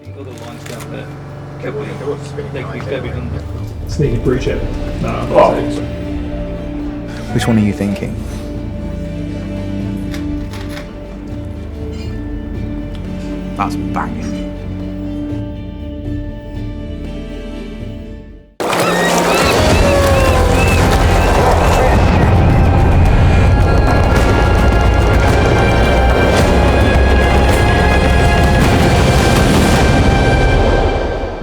Other lines down there. Sneaky brew chip. No. Which one are you thinking? That's banging.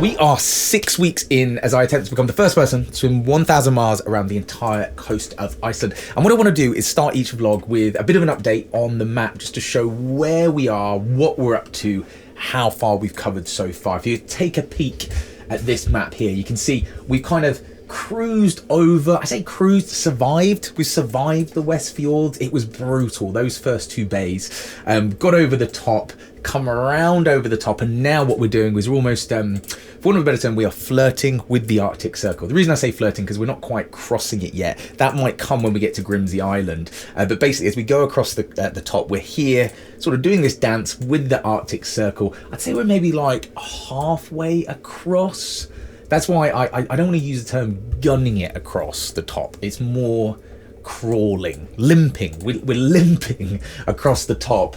We are 6 weeks in as I attempt to become the first person to swim 1,000 miles around the entire coast of Iceland. And what I want to do is start each vlog with a bit of an update on the map, just to show where we are, what we're up to, how far we've covered so far. If you take a peek at this map here, you can see we've kind of cruised over, I say cruised, survived. We survived the West Fjords. It was brutal, those first 2 bays. Got over the top, come around over the top, and now what we're doing is we're almost, for want of a better term, we are flirting with the Arctic Circle. The reason I say flirting, because we're not quite crossing it yet. That might come when we get to Grimsey Island. But basically, as we go across the top, we're here, sort of doing this dance with the Arctic Circle. I'd say we're maybe like halfway across. That's why I don't want to use the term gunning it across the top. It's more crawling, limping. We're limping across the top.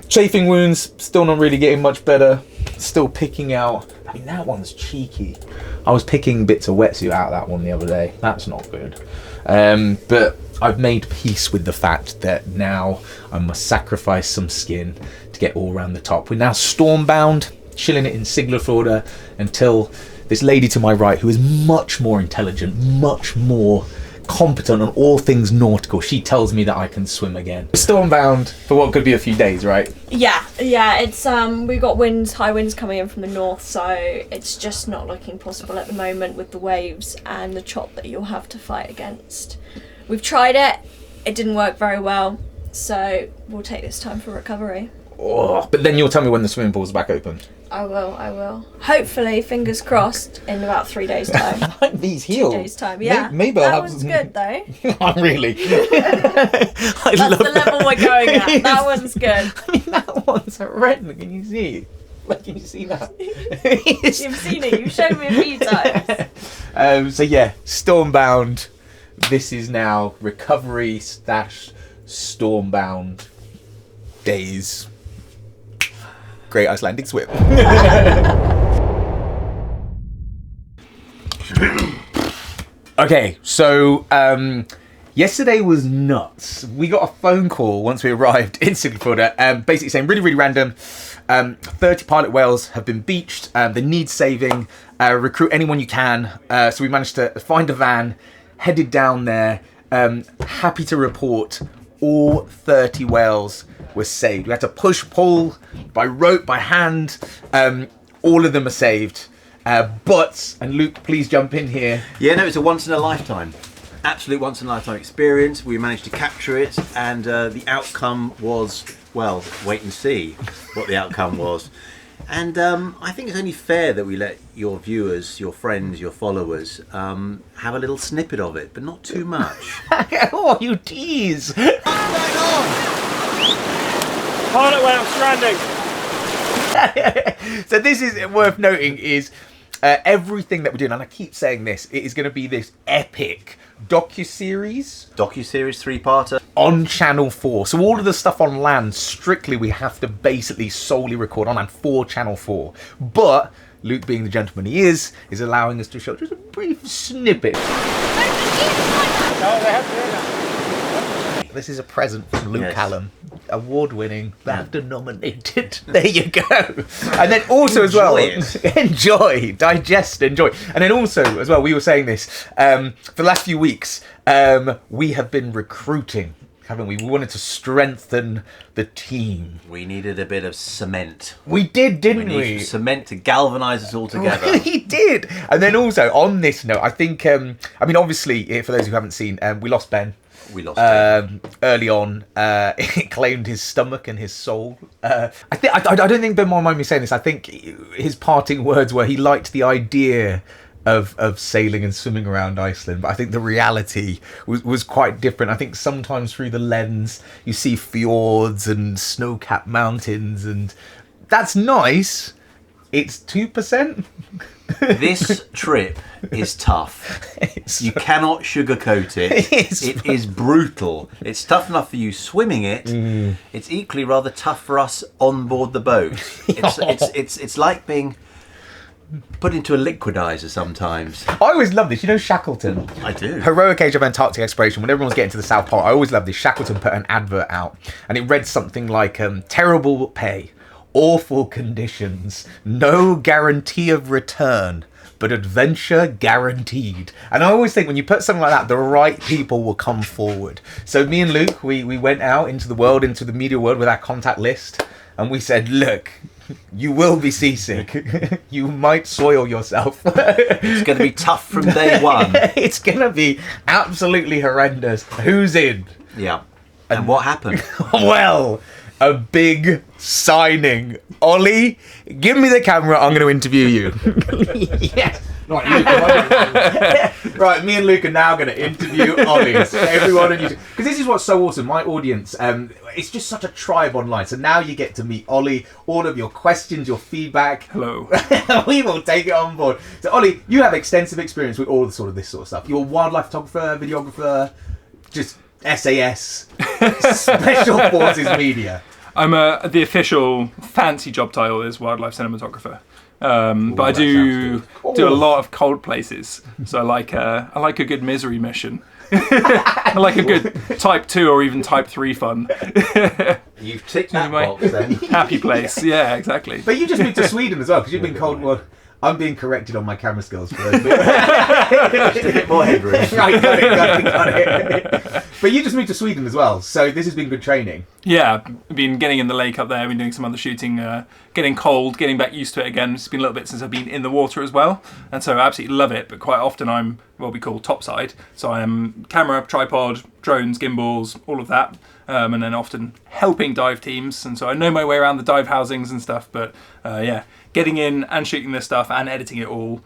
Chafing wounds, still not really getting much better. Still picking out. I mean, that one's cheeky. I was picking bits of wetsuit out of that one the other day. That's not good. But I've made peace with the fact that now I must sacrifice some skin to get all around the top. We're now stormbound, chilling it in Siglufjordur until this lady to my right, who is much more intelligent, much more competent on all things nautical, she tells me that I can swim again. We're stormbound for what could be a few days, right? Yeah, it's we got high winds coming in from the north, so it's just not looking possible at the moment with the waves and the chop that you'll have to fight against. We've tried it didn't work very well, so we'll take this time for recovery. Oh, but then you'll tell me when the swimming pool's back open. I will. Hopefully, fingers crossed, in about 3 days' time. I like these heels. 2 days' time, yeah. Maybe that I'll have one's some... good, though. I'm really. That's the level we're going at. That one's good. I mean, that one's horrendous. Can you see? Like, can you see that? You've seen it. You've shown me a few times. So yeah, stormbound. This is now recovery / stormbound days. Great Icelandic swim. Okay, so yesterday was nuts. We got a phone call once we arrived in Siglufjordur, basically saying really random. 30 pilot whales have been beached. They need saving. Recruit anyone you can. So we managed to find a van, headed down there. Happy to report all 30 whales were saved. We had to push-pull by rope, by hand. All of them are saved. But, and Luke, please jump in here. Yeah, no, it's a once-in-a-lifetime. Absolute once-in-a-lifetime experience. We managed to capture it, and the outcome was, well, wait and see what the outcome was. And I think it's only fair that we let your viewers, your friends, your followers have a little snippet of it, but not too much. Oh, you tease! Pilot whale stranding. So this is worth noting is everything that we're doing, and I keep saying this, it is going to be this epic docuseries 3-parter on Channel 4. So all of the stuff on land, strictly we have to basically solely record on land for Channel 4. But Luke, being the gentleman he is allowing us to show just a brief snippet. This is a present from Luke Callum. Award-winning, BAFTA-nominated. There you go. And then also as well, enjoy, digest, enjoy. And then also as well, we were saying this, for the last few weeks, we have been recruiting, haven't we? We wanted to strengthen the team. We needed a bit of cement. We did, didn't we? We needed cement to galvanise us all together. We did. And then also, on this note, I think, I mean, obviously, for those who haven't seen, we lost Ben. We lost him. Early on. It claimed his stomach and his soul. I don't think Ben might mind me saying this. I think his parting words were he liked the idea of sailing and swimming around Iceland, but I think the reality was quite different. I think sometimes through the lens you see fjords and snow-capped mountains, and that's nice, it's 2%. This trip is tough. You cannot sugarcoat it. It is brutal. It's tough enough for you swimming it. It's equally rather tough for us on board the boat. It's like being put into a liquidizer sometimes. I always love this. You know Shackleton? I do. Heroic Age of Antarctic Exploration. When everyone's getting to the South Pole, I always love this. Shackleton put an advert out, and it read something like, terrible pay, awful conditions, no guarantee of return, but adventure guaranteed. And I always think when you put something like that, the right people will come forward. So me and Luke, we went out into the world, into the media world with our contact list, and we said, look, you will be seasick. You might soil yourself. It's going to be tough from day one. It's going to be absolutely horrendous. Who's in? Yeah. And what happened? Well, a big signing. Ollie, give me the camera. I'm going to interview you. Yes. Right, Luke, right, me and Luke are now going to interview Ollie. So everyone on YouTube, because this is what's so awesome. My audience, it's just such a tribe online. So now you get to meet Ollie, all of your questions, your feedback. Hello. We will take it on board. So Ollie, you have extensive experience with all the sort of this sort of stuff. You're a wildlife photographer, videographer, just SAS, Special Forces Media. I'm the official fancy job title is wildlife cinematographer. But I do a lot of cold places. So I like a good misery mission. I like a good type 2 or even type 3 fun. You've ticked that box then. Happy place. Yeah, exactly. But you just moved to Sweden as well, because you've been cold. Well, I'm being corrected on my camera skills for a bit. Just a bit more headroom. Right, got it. But you just moved to Sweden as well, so this has been good training. Yeah, I've been getting in the lake up there, I've been doing some other shooting, getting cold, getting back used to it again. It's been a little bit since I've been in the water as well, and so I absolutely love it, but quite often I'm what we call topside. So I am camera, tripod, drones, gimbals, all of that, and then often helping dive teams, and so I know my way around the dive housings and stuff, but yeah, getting in and shooting this stuff and editing it all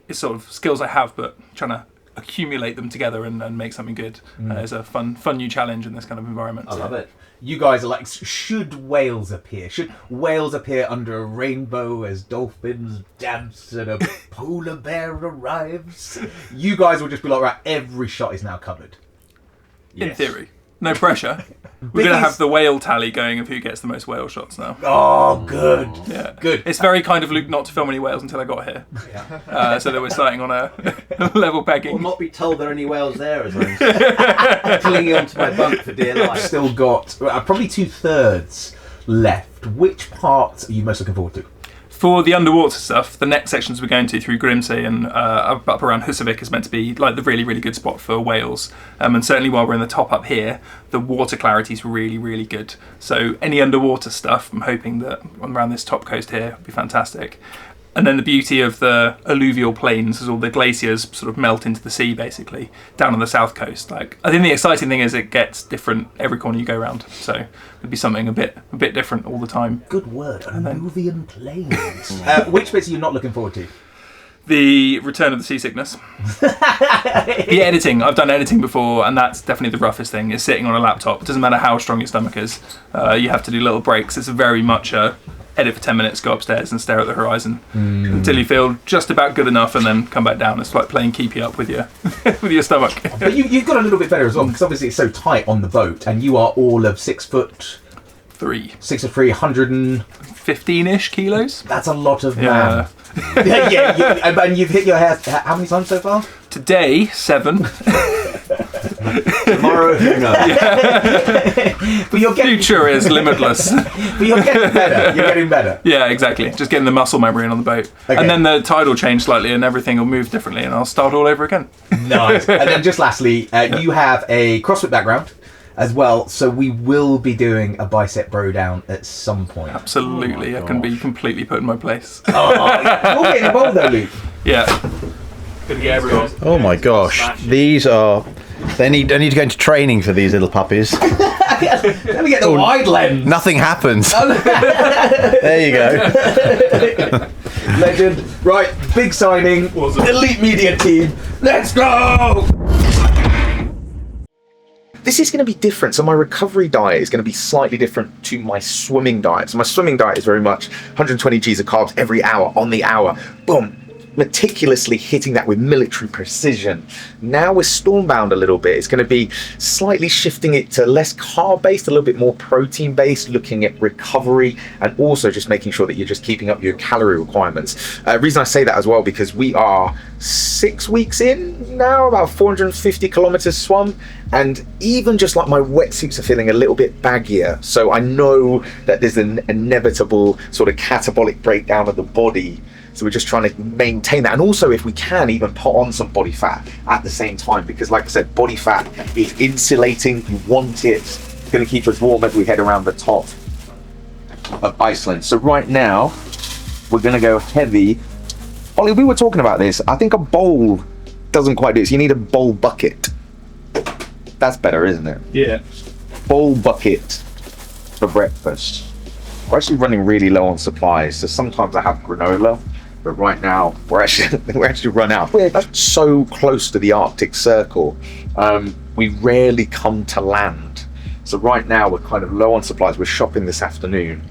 is sort of skills I have, but trying to accumulate them together and make something good is a fun new challenge in this kind of environment. I love it. You guys are like, should whales appear? Should whales appear under a rainbow as dolphins dance and a polar bear arrives? You guys will just be like, right, every shot is now covered. In theory. No pressure. We're going to have the whale tally going of who gets the most whale shots now. Oh, good. Yeah. Good. It's very kind of Luke not to film any whales until I got here. Yeah. So that we're starting on a level pegging. Or not be told there are any whales there as I'm clinging onto my bunk for dear life. Still got probably 2/3 left. Which part are you most looking forward to? For the underwater stuff, the next sections we're going to through Grimsey and up around Husavik is meant to be like the really, really good spot for whales. And certainly while we're in the top up here, the water clarity is really, really good. So any underwater stuff, I'm hoping that around this top coast here will be fantastic. And then the beauty of the alluvial plains is all the glaciers sort of melt into the sea, basically, down on the south coast. Like, I think the exciting thing is it gets different every corner you go around. So it'd be something a bit different all the time. Good word, alluvial plains. Which bits are you not looking forward to? The return of the seasickness. The editing. I've done editing before, and that's definitely the roughest thing, is sitting on a laptop. It doesn't matter how strong your stomach is. You have to do little breaks. It's very much a edit for 10 minutes, go upstairs and stare at the horizon until you feel just about good enough and then come back down. It's like playing keepy up with your with your stomach. But you've got a little bit better as well, because obviously it's so tight on the boat, and you are all of 6'3", 115-ish kilos. That's a lot of Yeah. man. And you've hit your hair how many times so far? Today, 7. Tomorrow, who knows? But you're getting, Future is limitless. but you're getting better. You're getting better. Yeah, exactly. Just getting the muscle memory in on the boat. Okay. And then the tide will change slightly and everything will move differently and I'll start all over again. Nice. And then just lastly, you have a CrossFit background as well, so we will be doing a bicep bro down at some point. Absolutely. I can be completely put in my place. You're getting involved though, Luke. Yeah. Gonna get everyone. Oh my gosh, these are. I need to go into training for these little puppies. Let me get the wide lens. Nothing happens. There you go. Legend. Right, big signing. Elite media team. Let's go! this is going to be different. So my recovery diet is going to be slightly different to my swimming diet. So my swimming diet is very much 120 Gs of carbs every hour, on the hour. Boom. Meticulously hitting that with military precision. Now we're stormbound a little bit. It's going to be slightly shifting it to less carb based, a little bit more protein based, looking at recovery, and also just making sure that you're just keeping up your calorie requirements. Reason I say that as well, because we are 6 weeks in now, about 450 kilometers swum, and even just like my wetsuits are feeling a little bit baggier. So I know that there's an inevitable sort of catabolic breakdown of the body. So we're just trying to maintain that, and also if we can even put on some body fat at the same time, because like I said, body fat is insulating. You want it. It's going to keep us warm as we head around the top of Iceland. So right now we're going to go heavy. Ollie, we were talking about this. I think a bowl doesn't quite do it. So you need a bowl bucket. That's better, isn't it? Yeah. Bowl bucket for breakfast. We're actually running really low on supplies, so sometimes I have granola, but right now we're actually run out. We're so close to the Arctic Circle, we rarely come to land. So right now we're kind of low on supplies. We're shopping this afternoon,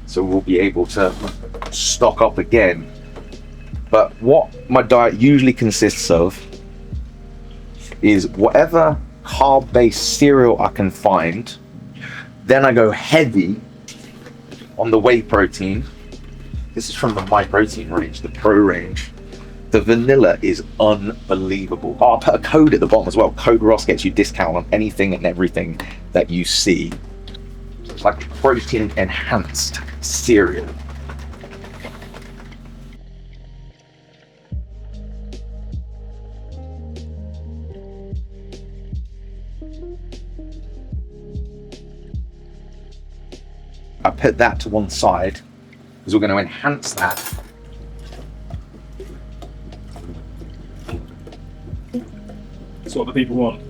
so we'll be able to stock up again. But what my diet usually consists of is whatever carb-based cereal I can find. Then I go heavy on the whey protein. This is from the My Protein range, the Pro range. The vanilla is unbelievable. I'll put a code at the bottom as well. Code Ross gets you discount on anything and everything that you see. It's like protein enhanced cereal. I put that to one side because we're going to enhance that. That's what the people want.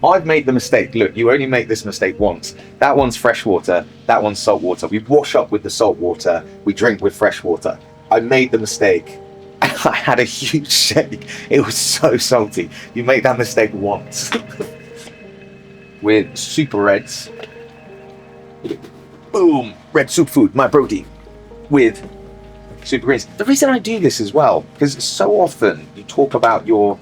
I've made the mistake. Look, you only make this mistake once. That one's fresh water, that one's salt water. We wash up with the salt water, we drink with fresh water. I made the mistake. I had a huge shake. It was so salty. You make that mistake once. With Super Reds. Boom! Red superfood, My Protein, with super greens. The reason I do this as well, because so often you talk about your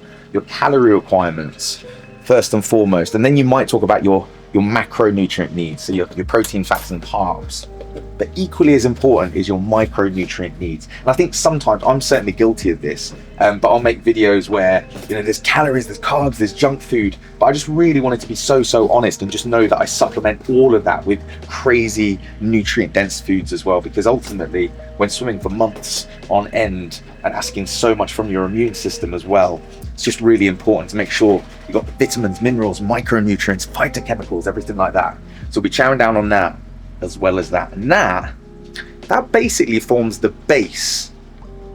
calorie requirements first and foremost, and then you might talk about your macronutrient needs, so your protein, fats, and carbs. But equally as important is your micronutrient needs. And I think sometimes I'm certainly guilty of this, but I'll make videos where there's calories, there's carbs, there's junk food, but I just really wanted to be so honest and just know that I supplement all of that with crazy nutrient dense foods as well, because ultimately when swimming for months on end and asking so much from your immune system as well, it's just really important to make sure you've got the vitamins, minerals, micronutrients, phytochemicals, everything like that. So we'll be chowing down on that as well as that. And that basically forms the base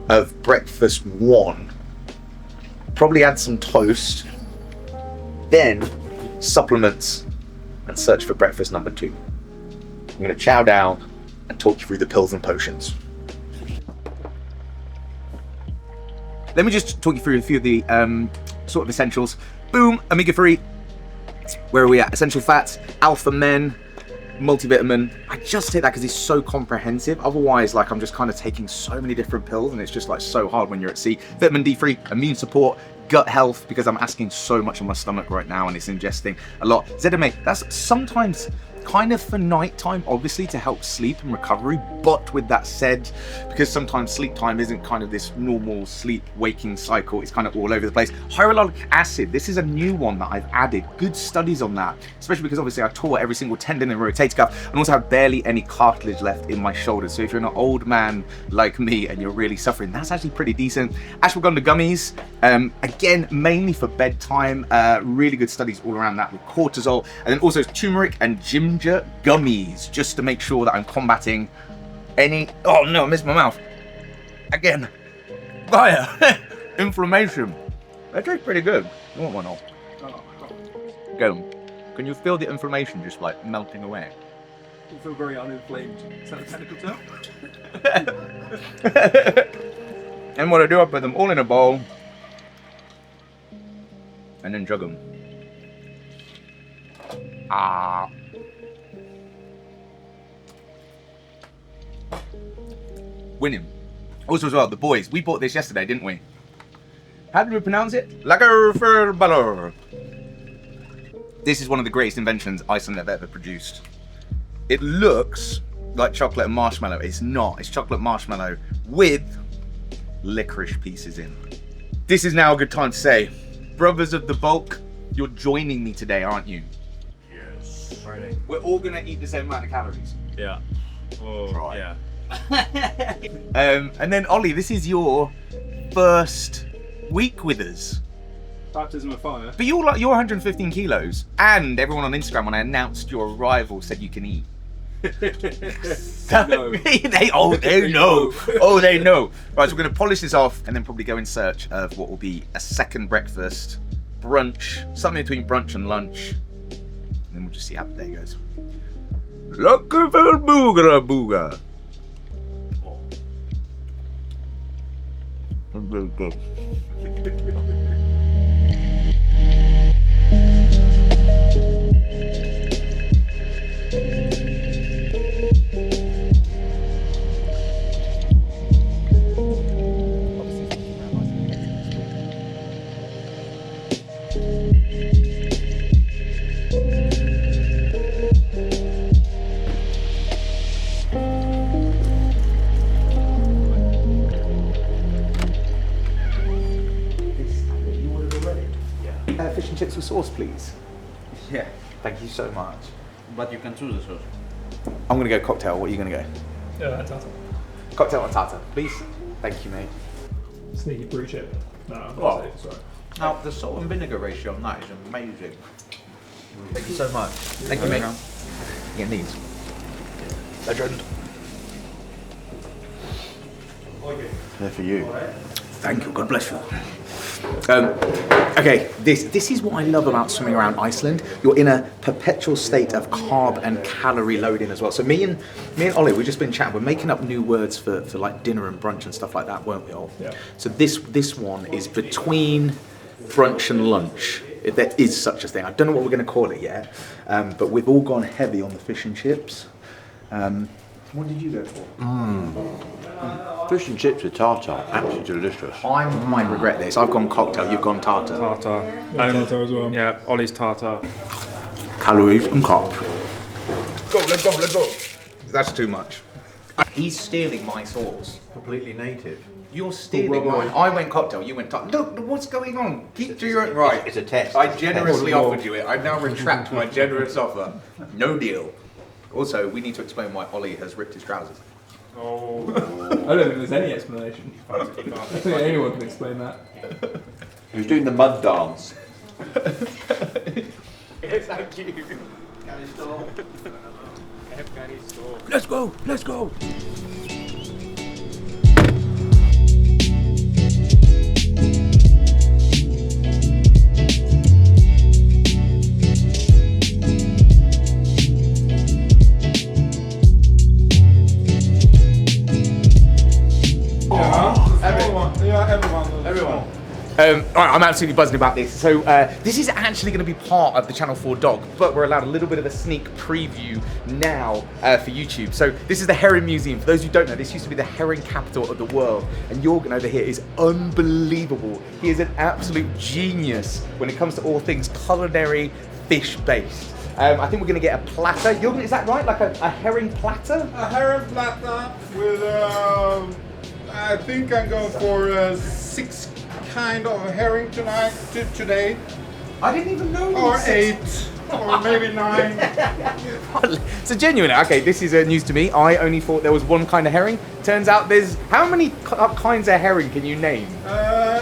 of breakfast 1. Probably add some toast, then supplements, and search for breakfast number 2. I'm going to chow down and talk you through the pills and potions. Let me just talk you through a few of the sort of essentials. Boom, omega-3. Where are we at? Essential fats, alpha men, multivitamin. I just take that because it's so comprehensive. Otherwise, like, I'm just kind of taking so many different pills, and it's just like so hard when you're at sea. Vitamin D3, immune support, gut health, because I'm asking so much of my stomach right now and it's ingesting a lot. ZMA, that's sometimes kind of for nighttime, obviously, to help sleep and recovery. But with that said, because sometimes sleep time isn't kind of this normal sleep waking cycle, it's kind of all over the place. Hyaluronic acid, this is a new one that I've added. Good studies on that, especially because obviously I tore every single tendon and rotator cuff, and also have barely any cartilage left in my shoulders. So if you're an old man like me and you're really suffering, that's actually pretty decent. Ashwagandha gummies, again, mainly for bedtime. Really good studies all around that with cortisol, and then also turmeric and ginger gummies, just to make sure that I'm combating any, oh no, I missed my mouth again, fire, inflammation. They taste pretty good. You want one off? Go. Can you feel the inflammation just like melting away? You feel very uninflamed. Is that a technical term? And what I do, I put them all in a bowl and then jug them. Winning. Also as well, the boys, we bought this yesterday, didn't we? How did we pronounce it? Lagerfeuerballer. This is one of the greatest inventions Iceland have ever produced. It looks like chocolate and marshmallow. It's not. It's chocolate marshmallow with licorice pieces in. This is now a good time to say, brothers of the bulk, you're joining me today, aren't you? Yes. We're all gonna eat the same amount of calories. Yeah. Oh, Try. yeah. And then Ollie, this is your first week with us. Baptism of fire. But you're 115 kilos, and everyone on Instagram when I announced your arrival said you can eat. No. they know. Oh, they know. Right, so we're going to polish this off and then probably go in search of what will be a second breakfast, brunch, something between brunch and lunch. And then we'll just see how the day goes. Booga. Very good. Fish and chips with sauce, please. Yeah. Thank you so much. But you can choose the sauce. I'm gonna go cocktail. What are you gonna go? Yeah, that's awesome. Cocktail and tartar, please. Thank you, mate. Sneaky brew chip. No, Oh. it's all right. Now, the salt and vinegar ratio on that is amazing. Thank you so much. Thank you, mate. Get these. Legend. They're for you. Thank you. God bless you. Okay, this is what I love about swimming around Iceland. You're in a perpetual state of carb and calorie loading as well. So me and Ollie, we've just been chatting. We're making up new words for like dinner and brunch and stuff like that, weren't we all? Yeah. So this one is between brunch and lunch. If there is such a thing. I don't know what we're going to call it yet, but we've all gone heavy on the fish and chips. What did you go for? Fish and chips with tartar, absolutely delicious. I might regret this. I've gone cocktail, you've gone tartar. Tartar. Tartar as well. Yeah, Ollie's tartar. Calories and carb. Go, let's go. That's too much. He's stealing my sauce. Completely native. You're stealing mine. I went cocktail, you went tartar. Look, what's going on? Keep to your own right. It's a test. I generously offered you it. I now retract my generous offer. No deal. Also, we need to explain why Ollie has ripped his trousers. Oh. I don't think there's any explanation. I don't think anyone can explain that. He was doing the mud dance. Thank you. Let's go. Everyone. Alright, I'm absolutely buzzing about this. So this is actually going to be part of the Channel 4 dog, but we're allowed a little bit of a sneak preview now for YouTube. So this is the Herring Museum. For those who don't know, this used to be the herring capital of the world, and Jorgen over here is unbelievable. He is an absolute genius when it comes to all things culinary fish-based. I think we're going to get a platter. Jorgen, is that right? Like a herring platter? A herring platter with, I think I'm going for 6 kind of herring today, I didn't even know. or this. 8, or maybe 9. So genuinely, okay, this is news to me. I only thought there was one kind of herring. Turns out there's, how many kinds of herring can you name?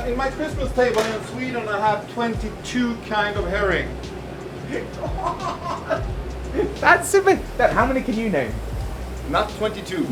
In my Christmas table in Sweden, I have 22 kind of herring. That's a bit, how many can you name? Not 22.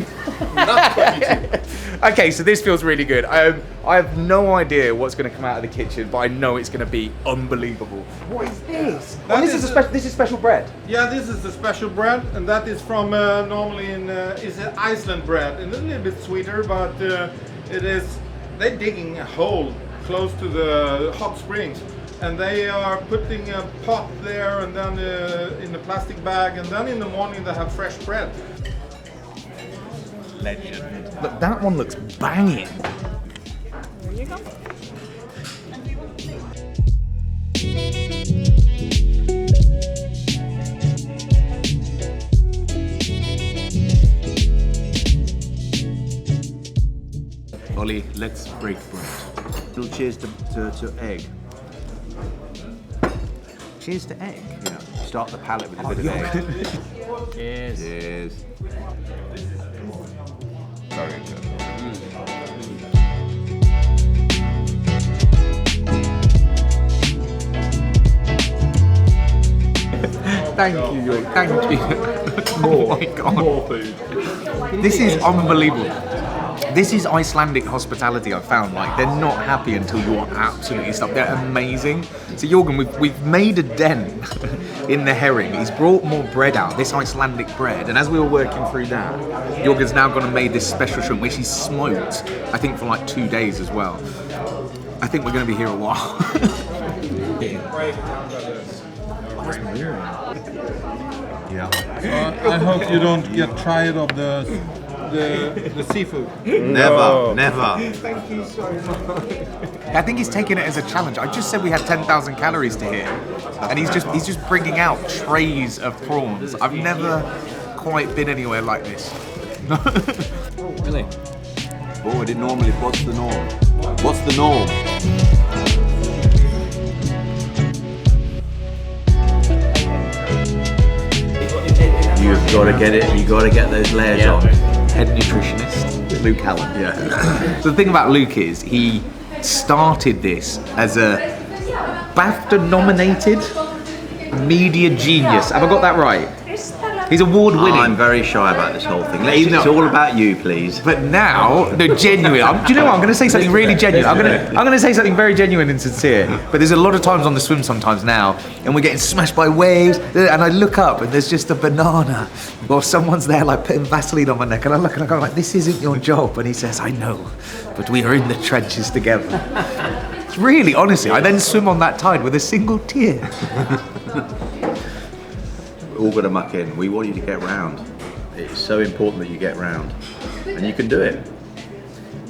Not 22. Okay, so this feels really good. I have no idea what's going to come out of the kitchen, but I know it's going to be unbelievable. What is this? That this is is this is special bread. Yeah, this is the special bread, and that is from normally is an Iceland bread, and it's a little bit sweeter, but it is they're digging a hole close to the hot springs, and they are putting a pot there and then in a plastic bag, and then in the morning they have fresh bread. Legend. Look, that one looks banging. There you go. Ollie, let's break bread. Little cheers to egg. Cheers to egg. Yeah. Start the palate with a bit of egg. Cheers. Cheers. Very good. Thank you, York. Thank you. Oh my god. More food. This is unbelievable. This is Icelandic hospitality, I found. Like, they're not happy until you're absolutely stuffed. They're amazing. So Jorgen, we've made a dent in the herring. He's brought more bread out, this Icelandic bread. And as we were working through that, Jorgen's now gone and made this special shrimp, which he's smoked, I think, for like 2 days as well. I think we're going to be here a while. Yeah. I hope you don't get tired of the seafood. Never, never. Thank you so much. I think he's taking it as a challenge. I just said we had 10,000 calories to hit, and he's just bringing out trays of prawns. I've never quite been anywhere like this. Really? Oh, I didn't normally. What's the norm? What's the norm? You've got to get it. You got to get those layers on. Head nutritionist, Luke Allen. Yeah. So the thing about Luke is he started this as a BAFTA-nominated media genius. Have I got that right? He's award-winning. I'm very shy about this whole thing. It's all about you, please. But now, no, genuine. Do you know what? I'm going to say something really genuine. I'm going to say something very genuine and sincere. But there's a lot of times on the swim sometimes now, and we're getting smashed by waves, and I look up and there's just a banana, or someone's there like putting Vaseline on my neck, and I look and I go like, "This isn't your job." And he says, "I know, but we are in the trenches together." It's really, honestly, I then swim on that tide with a single tear. All got to muck in. We want you to get round. It's so important that you get round, and you can do it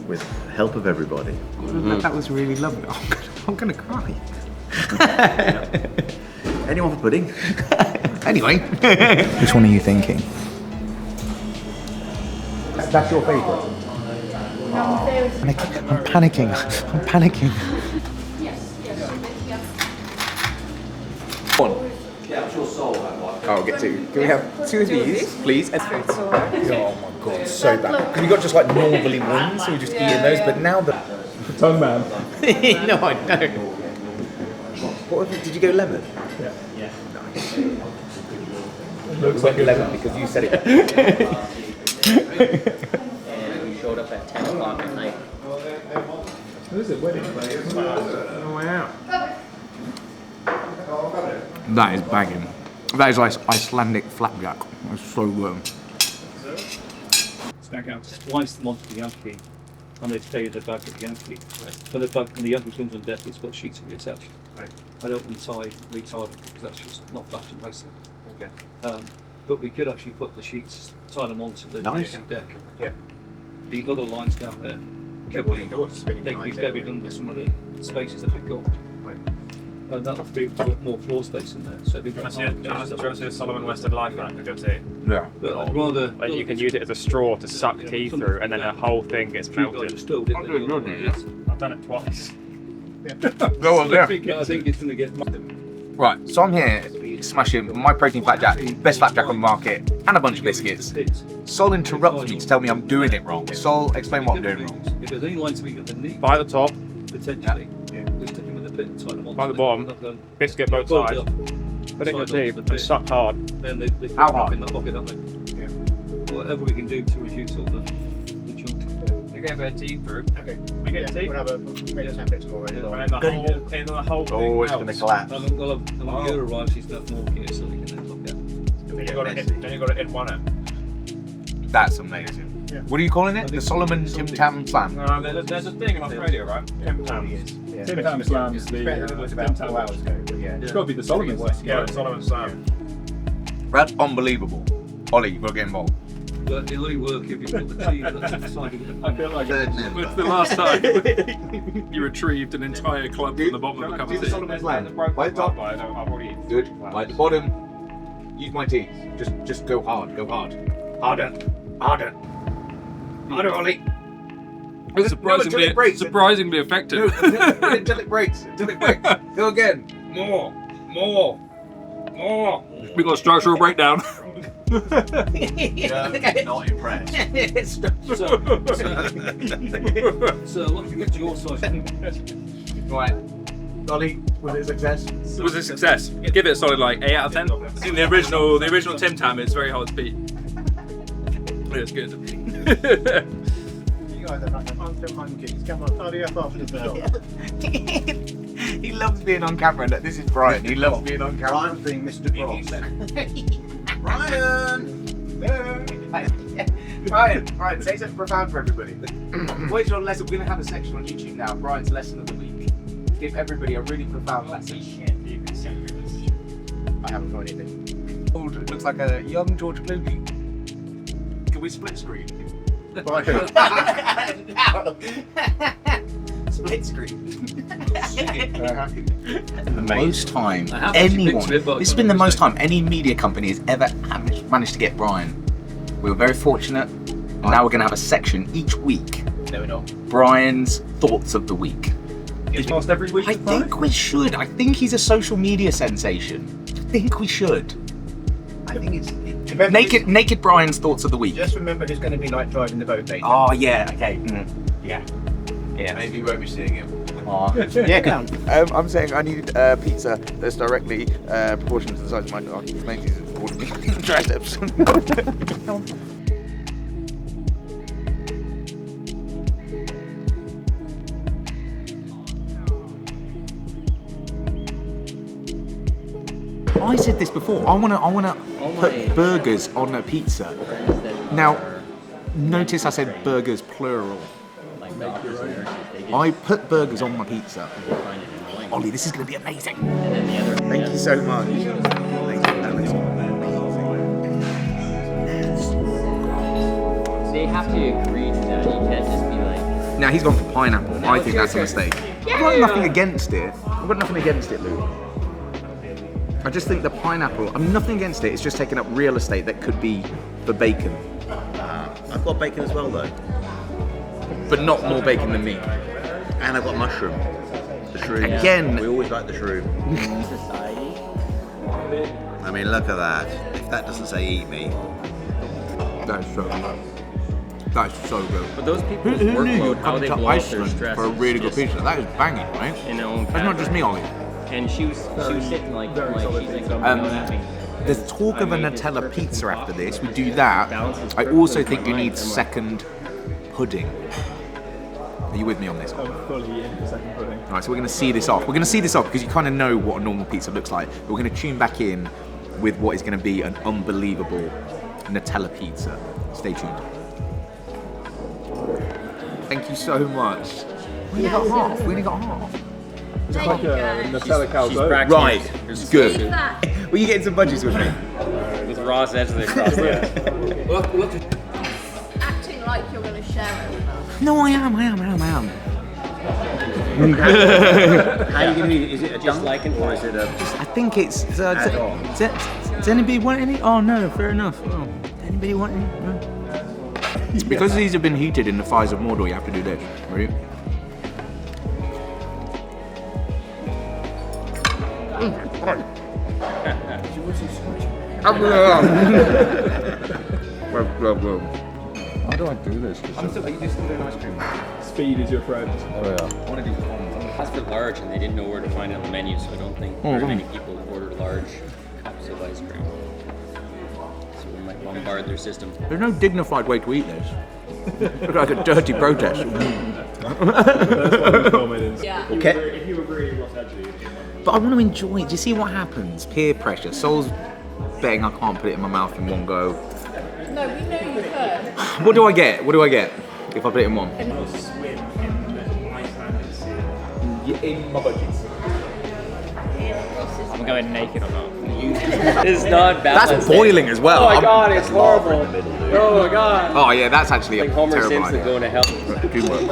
with the help of everybody. That was really lovely. I'm gonna cry. Anyone for pudding? Anyway, which one are you thinking? That's your favourite. I'm panicking. I'm panicking. One. Oh, I'll get two. Can we have two of these, please? Oh my god, so bad. Because we got just like normally ones, so we're just eating those, but now the tongue man. No, I don't. What did you go lemon? Yeah. Nice. It looks like lemon because you said it. We showed up at 10 o'clock at night. Who's it wedding? Oh, wow. That is bagging. That is like Icelandic flapjack. That's so good. Snack out twice a month for the Yankee, and they stay in the bag at the Yankee. When the bag, when the Yankee comes on deck, it's got sheets of it attached. Right. I don't retard because that's just not fashion based. Okay. But we could actually put the sheets, tie them onto the Nice. deck. Yeah. The other lines down there, they can be buried under some of the spaces that we've got. And that'll be more floor space in there. So we've got a Solomon Western life rack that goes in. Yeah. but I'd rather. Like you can use it as a straw to suck tea through, and then the whole thing gets melted. I've I've done it twice. Go on, I think it's going to get. Right, so I'm here smashing my protein flapjack, best flapjack on the market, and a bunch of biscuits. Sol interrupts me to tell me I'm doing it wrong. Sol, explain what I'm doing wrong. If there's any lines we underneath, By the top, potentially, just stick them with a bit and tie them on. by the bottom, biscuit both sides. Put it in your teeth and suck hard. Then they How fit up hard? in that pocket, don't they? Whatever we can do to reduce all the chunk. You get a bit of tea through. Okay. We get tea. We'll have a maybe 10 bits more. And the whole thing. Oh, it's going to collapse. When you arrive, she's got more gear so we can then look at. Then you got to hit one end. That's amazing. What are you calling it? The Solomon Tim Tam Slam? There's a thing in Australia, right? Tim Tams. Tim Tam Slam's the It was about 4 hours ago. But yeah. It's got to be the Solomon Slam. Yeah, Solomon Slam. That's unbelievable. Ollie, you've got to get involved. But it'll only work if you put the cheese at the side of the I feel like it's the last time you retrieved an entire club from the bottom of a cup of tea. By the top. I've already. Good. By the bottom. Use my teeth. Just go hard. Go hard. Harder. Harder. Harder, Ollie. It's surprisingly effective. Until it breaks. Until it breaks. Go again. More. More. More. We got a structural breakdown. Not impressed. So what you get to your size? Right. Ollie, was it a success? It was a success. Give it a solid like 8 out of 10. I think the original Tim Tam is very hard to beat. It's good. You guys are like a bunch of monkeys. Come on, hurry up after the bell. He loves being on camera. Look, this is Brian. He loves being on camera. I'm being Mr. Cross. Brian, say something profound for everybody. What is your lesson? We're going to have a section on YouTube now, Brian's lesson of the week. Give everybody a really profound lesson. I haven't got anything. Oh, it looks like a young George Clooney. Can we split screen? Split screen. Most time anyone, this has been the most time any media company has ever managed to get Brian. We were very fortunate. Now we're going to have a section each week. No, we're not. Brian's thoughts of the week. It's past every week. I think we should. I think he's a social media sensation. I think we should. I think it's. Naked Brian's thoughts of the week. Just remember who's going to be like driving the boat later. Oh yeah. Okay. Yeah. Maybe you won't be seeing him. Yeah, I'm saying I need pizza that's directly proportional to the size of my triceps. I said this before. I wanna put burgers on a pizza. Now, notice I said burgers plural. I put burgers on my pizza. Ollie, this is going to be amazing. Thank you so much. They have to agree to that. You can't just be like. Now he's gone for pineapple. I think that's a mistake. I've got nothing against it. I've got nothing against it, Luke. I just think the pineapple, I'm nothing against it. It's just taking up real estate that could be for bacon. I've got bacon as well though. But not more bacon than me. And I've got mushroom. The shroom. Again. We always like the shroom. Society. I mean, look at that. If that doesn't say eat me. That's so good. That's so good. But those people Who knew you'd workload, how come they to blow off their Iceland stress for a is really good just pizza? That is banging, right? in their own That's not just me, Ollie. And she was sitting like she's like having. There's talk of a Nutella pizza after this. We do that. I also think you need second pudding. Are you with me on this? I'm fully in for second pudding. Alright, so we're going to see this off. We're going to see this off because you kind of know what a normal pizza looks like. But we're going to tune back in with what is going to be an unbelievable Nutella pizza. Stay tuned. Thank you so much. We only got half. We only got half. It's like a Nutella calzone. Right, good. That. Will you get into budgies with me? With Ross Edgley across there. Acting like you're going to share it with us. No, I am. How are you going to eat it? Is it a Just dunk like in or is it a... I think it's. Add-on. Does anybody want any? Oh no, fair enough. Oh, anybody want any? No. It's because these have been heated in the fires of Mordor. You have to do this. Ready? How do I do this? Are you just doing ice cream? Speed is your friend. Oh yeah. I want to do That's for large, and they didn't know where to find it on the menu, so I don't think very many people ordered large cups of ice cream. So we might bombard their system. There's no dignified way to eat this. It's like a dirty protest. Yeah. Okay. If you agree with what's actually. But I want to enjoy it. Do you see what happens? Peer pressure. Sol's betting I can't put it in my mouth in one go. No, we know you could. What do I get? What do I get if I put it in one? in my budget. I'm going naked or not. It's not balanced. That's boiling as well. Oh my god, it's horrible. Oh my god. Oh yeah, that's actually Like a Homer terrible Simpson idea. going to hell. Good work.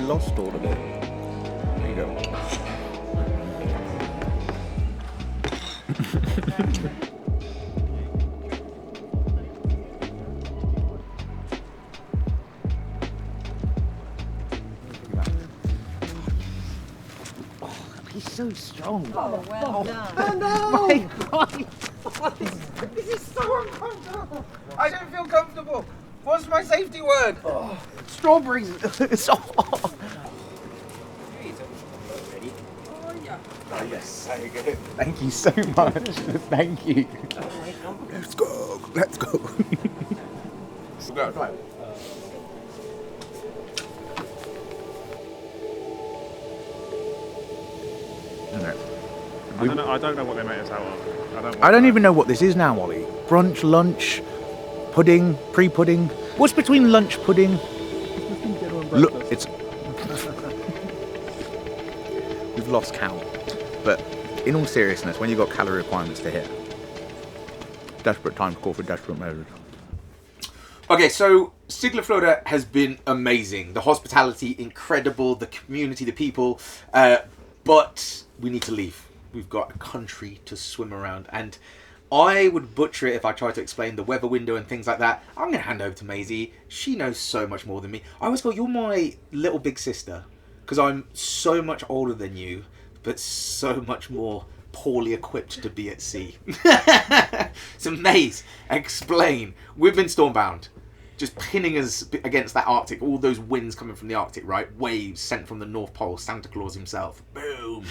Lost all of it. There you go. He's so strong. Oh, well done. Oh no! My God! This is so uncomfortable. I don't feel comfortable. What's my safety word? Oh, strawberries. It's so hot. Oh yes, very good. Thank you so much. Thank you. Let's go. Let's go. Let's go. Right. I don't know what they made us out of. I don't even know what this is now, Ollie. Brunch, lunch, pudding, pre-pudding. What's between lunch, pudding? Look, it's. We've lost count. But in all seriousness, when you've got calorie requirements to hit, desperate times call for desperate measures. Okay, so Siglaflora has been amazing. The hospitality, incredible. The community, the people. But we need to leave. We've got a country to swim around. And I would butcher it if I tried to explain the weather window and things like that. I'm going to hand over to Maisie. She knows so much more than me. I always go, you're my little big sister. Because I'm so much older than you, but so much more poorly equipped to be at sea. So Maze, explain. We've been stormbound. Just pinning us against that Arctic, all those winds coming from the Arctic, right? Waves sent from the North Pole, Santa Claus himself. Boom.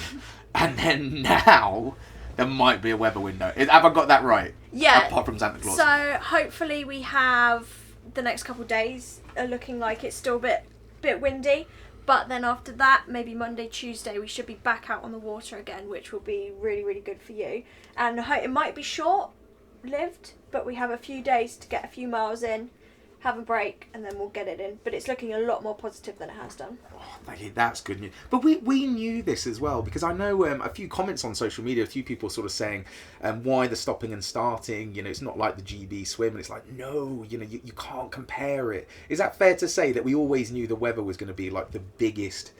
And then now, there might be a weather window. Have I got that right? Yeah. Apart from Santa Claus. So hopefully we have the next couple of days are looking like it's still a bit windy. But then after that, maybe Monday, Tuesday, we should be back out on the water again, which will be really, really good for you. And it might be short-lived, but we have a few days to get a few miles in, have a break, and then we'll get it in. But it's looking a lot more positive than it has done. Oh, that's good news. But we knew this as well, because I know a few comments on social media, a few people sort of saying why the stopping and starting, you know, it's not like the GB swim. And it's like, no, you know, you can't compare it. Is that fair to say that we always knew the weather was going to be like the biggest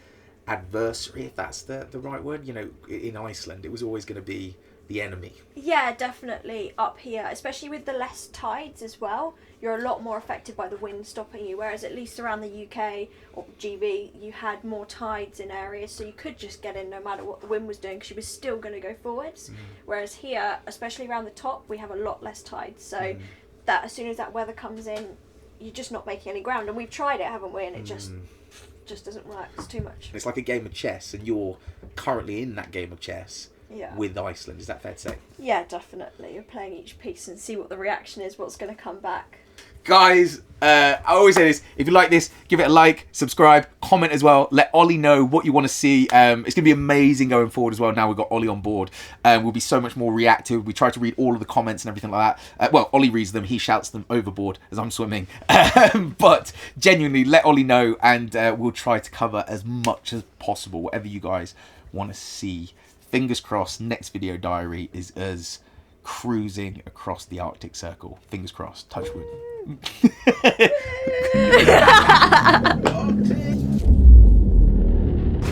adversary, if that's the right word? You know, in Iceland, it was always going to be the enemy. Yeah, definitely up here, especially with the less tides as well. You're a lot more affected by the wind stopping you, whereas at least around the UK or GB, you had more tides in areas, so you could just get in no matter what the wind was doing because you were still going to go forwards. Whereas here, especially around the top, we have a lot less tides, so that as soon as that weather comes in, you're just not making any ground. And we've tried it, haven't we? And it just doesn't work. It's too much. It's like a game of chess, and you're currently in that game of chess. Yeah. With Iceland, is that fair to say? Yeah, definitely. You're playing each piece and see what the reaction is, what's going to come back. Guys, I always say this, if you like this, give it a like, subscribe, comment as well, let Ollie know what you want to see. It's going to be amazing going forward as well. Now we've got Ollie on board, we'll be so much more reactive. We try to read all of the comments and everything like that. Well, Ollie reads them, he shouts them overboard as I'm swimming. But genuinely, let Ollie know, and we'll try to cover as much as possible, whatever you guys want to see. Fingers crossed, next video diary is us cruising across the Arctic Circle. Fingers crossed, touch wood.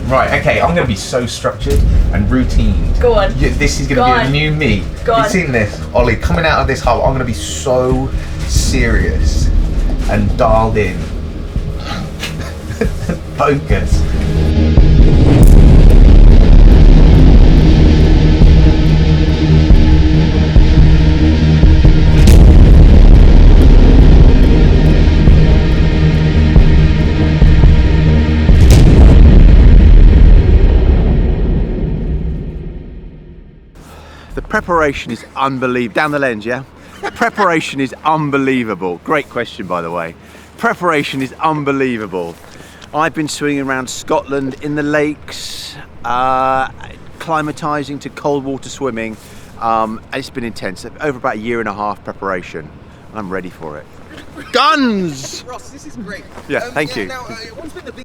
Right, okay, I'm going to be so structured and routined. Go on. This is going to be a new me. Go on. You've seen this, Ollie, coming out of this hub, I'm going to be so serious and dialed in. Focus. The preparation is unbelievable. Down the lens, yeah? Preparation is unbelievable. Great question, by the way. Preparation is unbelievable. I've been swimming around Scotland in the lakes, acclimatising to cold water swimming. It's been intense. Over about a year and a half preparation. I'm ready for it. Guns! Ross, this is great. Yeah, thank you. Now, what's been the big